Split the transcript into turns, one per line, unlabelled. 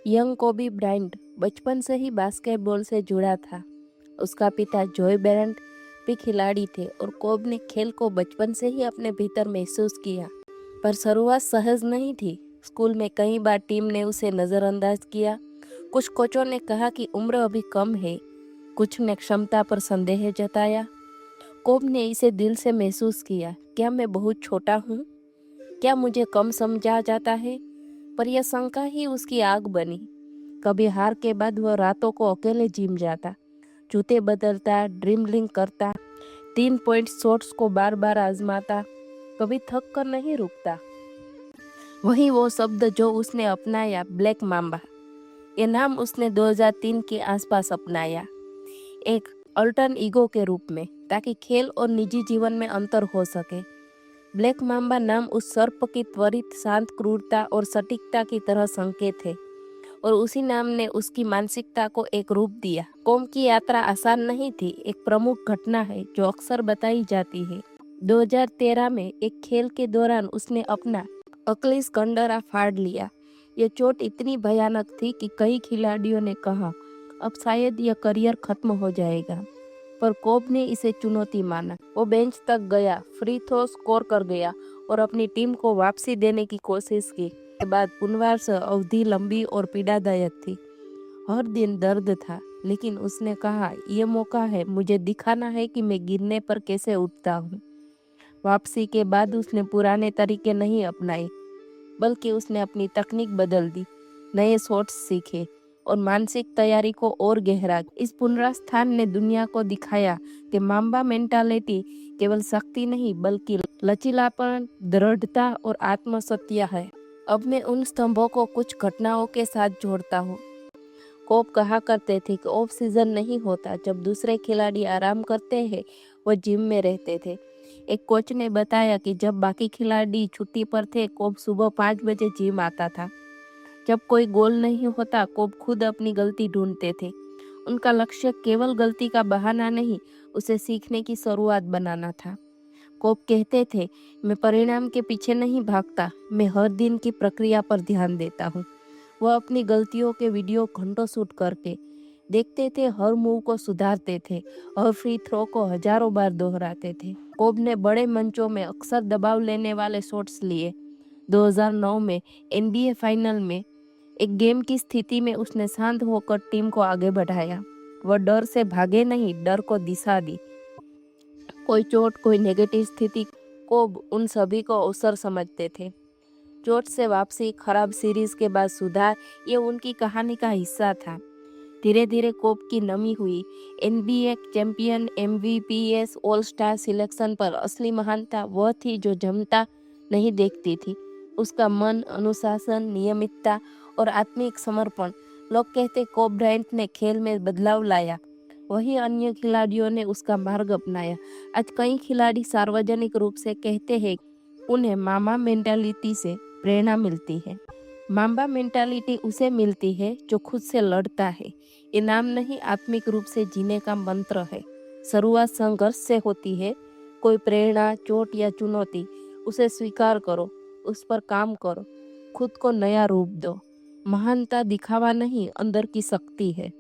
Young कोबी Bryant बचपन से ही बास्केटबॉल से जुड़ा था। उसका पिता जॉय ब्रायंट भी खिलाड़ी थे और कोब ने खेल को बचपन से ही अपने भीतर महसूस किया। पर शुरुआत सहज नहीं थी। स्कूल में कई बार टीम ने उसे नज़रअंदाज किया। कुछ कोचों ने कहा कि उम्र अभी कम है, कुछ ने क्षमता पर संदेह जताया। कोब ने इसे दिल से महसूस किया। क्या मैं बहुत छोटा हूँ? क्या मुझे कम समझा जाता है? पर यह शंका ही उसकी आग बनी। कभी हार के बाद वह रातों को अकेले जिम जाता, जूते बदलता, ड्रिबलिंग करता, 3 पॉइंट शॉट्स को बार बार आजमाता, कभी थक कर नहीं रुकता। वही वो शब्द जो उसने अपनाया, ब्लैक माम्बा, ये नाम उसने 2003 के आसपास अपनाया, एक अल्टर ईगो के रूप में, ताकि खेल और निजी जीवन में अंतर हो सके। ब्लैक माम्बा नाम उस सर्प की त्वरित, शांत क्रूरता और सटीकता की तरह संकेत है, और उसी नाम ने उसकी मानसिकता को एक रूप दिया। कोम की यात्रा आसान नहीं थी। एक प्रमुख घटना है जो अक्सर बताई जाती है। 2013 में एक खेल के दौरान उसने अपना अक्लीस कंडरा फाड़ लिया। ये चोट इतनी भयानक थी कि कई खिलाड़ियों ने कहा अब शायद यह करियर खत्म हो जाएगा, पर कोब ने इसे चुनौती माना। वो बेंच तक गया, फ्री थ्रो स्कोर कर गया और अपनी टीम को वापसी देने की कोशिश की। के बाद पुनर्वास अवधि लंबी और पीड़ादायक थी। हर दिन दर्द था, लेकिन उसने कहा यह मौका है, मुझे दिखाना है कि मैं गिरने पर कैसे उठता हूँ। वापसी के बाद उसने पुराने तरीके नहीं अपनाए, बल्कि उसने अपनी तकनीक बदल दी, नए शॉट्स सीखे और मानसिक तैयारी को और गहरा। इस पुनरुत्थान ने दुनिया को दिखाया कि माम्बा मेंटालिटी केवल शक्ति नहीं, बल्कि लचीलापन, दृढ़ता और आत्मसत्य है। अब मैं उन स्तंभों को कुछ घटनाओं के साथ जोड़ता हूँ। कोब कहा करते थे कि ऑफ सीजन नहीं होता। जब दूसरे खिलाड़ी आराम करते हैं, वो जिम में रहते थे। एक कोच ने बताया कि जब बाकी खिलाड़ी छुट्टी पर थे, कोब सुबह 5 बजे जिम आता था। जब कोई गोल नहीं होता, कोब खुद अपनी गलती ढूंढते थे। उनका लक्ष्य केवल गलती का बहाना नहीं, उसे सीखने की शुरुआत बनाना था। कोब कहते थे, मैं परिणाम के पीछे नहीं भागता, मैं हर दिन की प्रक्रिया पर ध्यान देता हूँ। वह अपनी गलतियों के वीडियो घंटों शूट करके देखते थे, हर मूव को सुधारते थे और फ्री थ्रो को हजारों बार दोहराते थे। कोब ने बड़े मंचों में अक्सर दबाव लेने वाले शॉट्स लिए। 2009 में NBA फाइनल में एक गेम की स्थिति में उसने शांत होकर टीम को आगे बढ़ाया। वह डर से भागे नहीं, डर को दिशा दी। कोई चोट, कोई नेगेटिव स्थिति, कोब उन सभी को अवसर समझते थे। चोट से वापसी, खराब सीरीज के बाद सुधार, ये उनकी कहानी का हिस्सा था। धीरे धीरे कोब की नमी हुई। NBA champion, MVPs, all star selection पर असली महानता वह थी जो जमता नहीं देखती थी। उसका मन, अनुशासन, नियमितता और आत्मिक समर्पण। लोग कहते कोब ब्रायंट ने खेल में बदलाव लाया, वही अन्य खिलाड़ियों ने उसका मार्ग अपनाया। आज कई खिलाड़ी सार्वजनिक रूप से कहते हैं उन्हें मामा मेंटालिटी से प्रेरणा मिलती है। माम्बा मेंटालिटी उसे मिलती है जो खुद से लड़ता है। इनाम नहीं, आत्मिक रूप से जीने का मंत्र है। शुरुआत संघर्ष से होती है। कोई प्रेरणा, चोट या चुनौती, उसे स्वीकार करो, उस पर काम करो, खुद को नया रूप दो। महानता दिखावा नहीं, अंदर की शक्ति है।